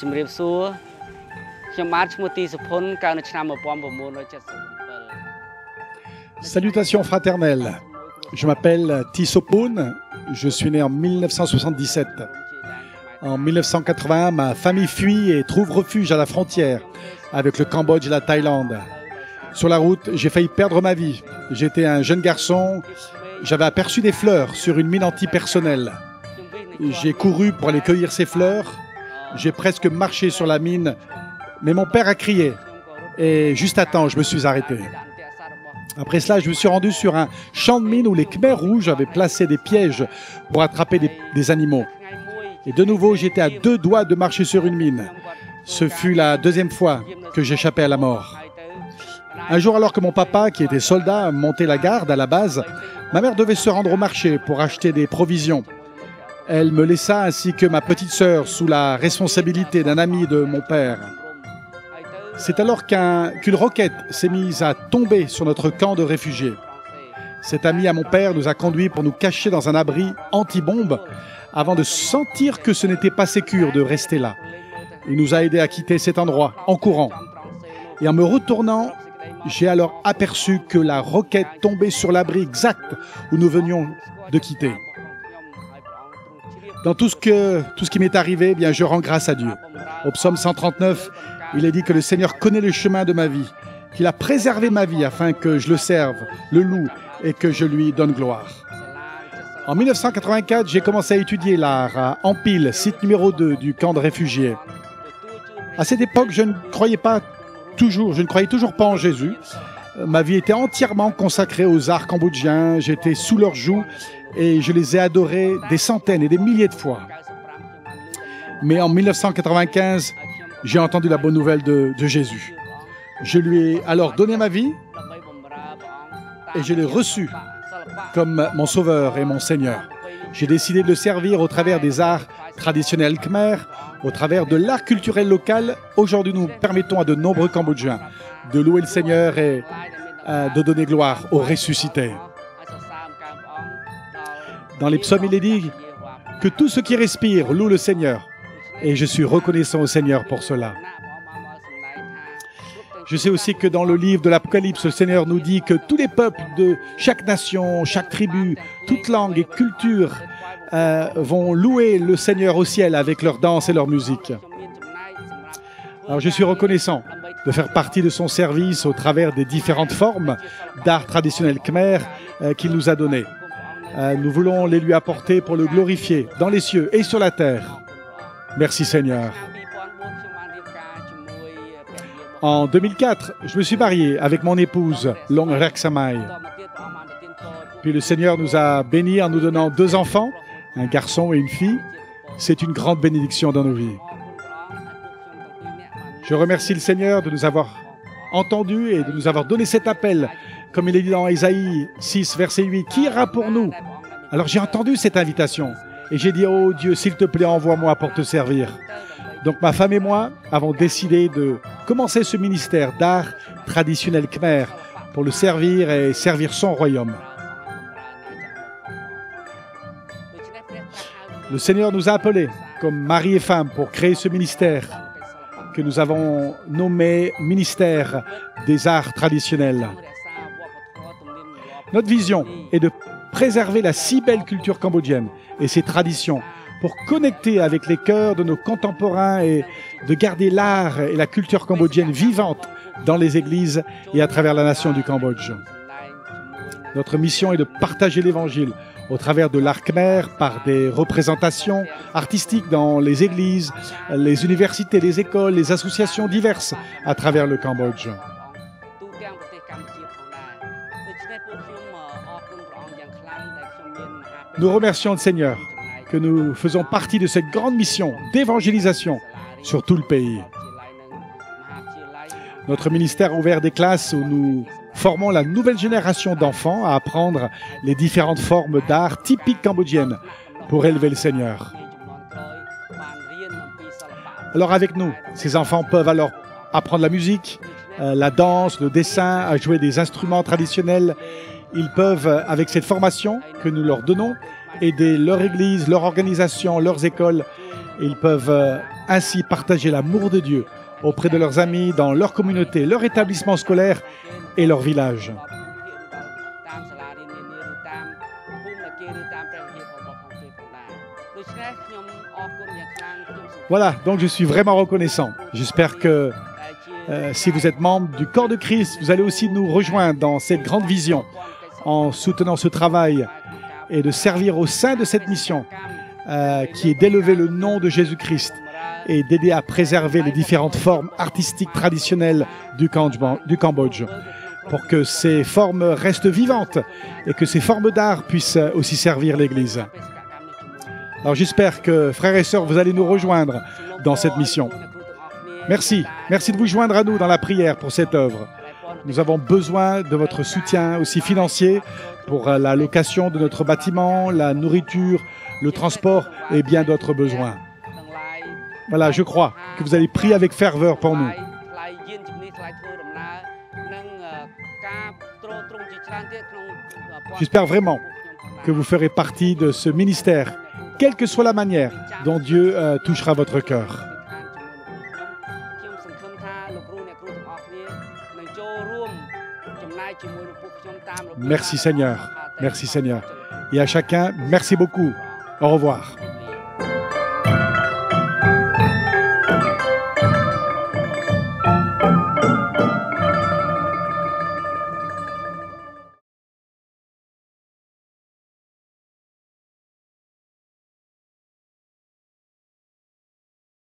ជំរាបសួរខ្ញុំបាទឈ្មោះទីសុផុនកើតនៅឆ្នាំ1977 Salutations fraternelles. Je m'appelle Tissopoun, je suis né en 1977. En 1980, ma famille fuit et trouve refuge à la frontière avec le Cambodge et la Thaïlande. Sur la route, j'ai failli perdre ma vie. J'étais un jeune garçon, j'avais aperçu des fleurs sur une mine antipersonnelle. J'ai couru pour aller cueillir ces fleurs, j'ai presque marché sur la mine, mais mon père a crié. Et juste à temps, je me suis arrêté. Après cela, je me suis rendu sur un champ de mine où les Khmers rouges avaient placé des pièges pour attraper des animaux. Et de nouveau, j'étais à 2 doigts de marcher sur une mine. Ce fut la 2e fois que j'échappais à la mort. Un jour, alors que mon papa, qui était soldat, montait la garde à la base, ma mère devait se rendre au marché pour acheter des provisions. Elle me laissa ainsi que ma petite sœur sous la responsabilité d'un ami de mon père. C'est alors qu'une roquette s'est mise à tomber sur notre camp de réfugiés. Cet ami à mon père nous a conduits pour nous cacher dans un abri anti-bombe avant de sentir que ce n'était pas sécure de rester là. Il nous a aidés à quitter cet endroit en courant. Et en me retournant, j'ai alors aperçu que la roquette tombait sur l'abri exact où nous venions de quitter. Dans tout ce qui m'est arrivé, eh bien, je rends grâce à Dieu. Au psaume 139, il est dit que le Seigneur connaît le chemin de ma vie, qu'il a préservé ma vie afin que je le serve, le loue et que je lui donne gloire. En 1984, j'ai commencé à étudier l'art à Ampil, site numéro 2 du camp de réfugiés. À cette époque, je ne croyais toujours pas en Jésus. Ma vie était entièrement consacrée aux arts cambodgiens, j'étais sous leur joug et je les ai adorés des centaines et des milliers de fois. Mais en 1995, j'ai entendu la bonne nouvelle de Jésus. Je lui ai alors donné ma vie et je l'ai reçu comme mon sauveur et mon Seigneur. J'ai décidé de le servir au travers des arts traditionnels khmers, au travers de l'art culturel local. Aujourd'hui, nous permettons à de nombreux Cambodgiens de louer le Seigneur et de donner gloire au ressuscité. Dans les psaumes, il est dit que tout ce qui respire loue le Seigneur. Et je suis reconnaissant au Seigneur pour cela. Je sais aussi que dans le livre de l'Apocalypse, le Seigneur nous dit que tous les peuples de chaque nation, chaque tribu, toute langue et culture vont louer le Seigneur au ciel avec leur danse et leur musique. Alors je suis reconnaissant de faire partie de son service au travers des différentes formes d'art traditionnel khmer qu'il nous a données. Nous voulons les lui apporter pour le glorifier dans les cieux et sur la terre. Merci Seigneur. En 2004, je me suis marié avec mon épouse, Long Reksamai. Puis le Seigneur nous a bénis en nous donnant 2 enfants, un garçon et une fille. C'est une grande bénédiction dans nos vies. Je remercie le Seigneur de nous avoir entendus et de nous avoir donné cet appel. Comme il est dit dans Ésaïe 6, verset 8, « Qui ira pour nous ?» Alors j'ai entendu cette invitation. Et j'ai dit, oh Dieu, s'il te plaît, envoie-moi pour te servir. Donc ma femme et moi avons décidé de commencer ce ministère d'art traditionnel khmer pour le servir et servir son royaume. Le Seigneur nous a appelés comme mari et femme pour créer ce ministère que nous avons nommé ministère des arts traditionnels. Notre vision est de préserver la si belle culture cambodgienne et ses traditions pour connecter avec les cœurs de nos contemporains et de garder l'art et la culture cambodgienne vivantes dans les églises et à travers la nation du Cambodge. Notre mission est de partager l'Évangile au travers de l'art khmer par des représentations artistiques dans les églises, les universités, les écoles, les associations diverses à travers le Cambodge. Nous remercions le Seigneur que nous faisons partie de cette grande mission d'évangélisation sur tout le pays. Notre ministère a ouvert des classes où nous formons la nouvelle génération d'enfants à apprendre les différentes formes d'art typiques cambodgiennes pour élever le Seigneur. Alors avec nous, ces enfants peuvent alors apprendre la musique, la danse, le dessin, à jouer des instruments traditionnels. Ils peuvent, avec cette formation que nous leur donnons, aider leur église, leur organisation, leurs écoles. Ils peuvent ainsi partager l'amour de Dieu auprès de leurs amis, dans leur communauté, leur établissement scolaire et leur village. Voilà, donc je suis vraiment reconnaissant. J'espère que si vous êtes membre du corps de Christ, vous allez aussi nous rejoindre dans cette grande vision en soutenant ce travail et de servir au sein de cette mission qui est d'élever le nom de Jésus-Christ et d'aider à préserver les différentes formes artistiques traditionnelles du Cambodge pour que ces formes restent vivantes et que ces formes d'art puissent aussi servir l'Église. Alors j'espère que, frères et sœurs, vous allez nous rejoindre dans cette mission. Merci. Merci de vous joindre à nous dans la prière pour cette œuvre. Nous avons besoin de votre soutien aussi financier pour la location de notre bâtiment, la nourriture, le transport et bien d'autres besoins. Voilà, je crois que vous allez prier avec ferveur pour nous. J'espère vraiment que vous ferez partie de ce ministère, quelle que soit la manière dont Dieu touchera votre cœur. Merci Seigneur, merci Seigneur. Et à chacun, merci beaucoup. Au revoir.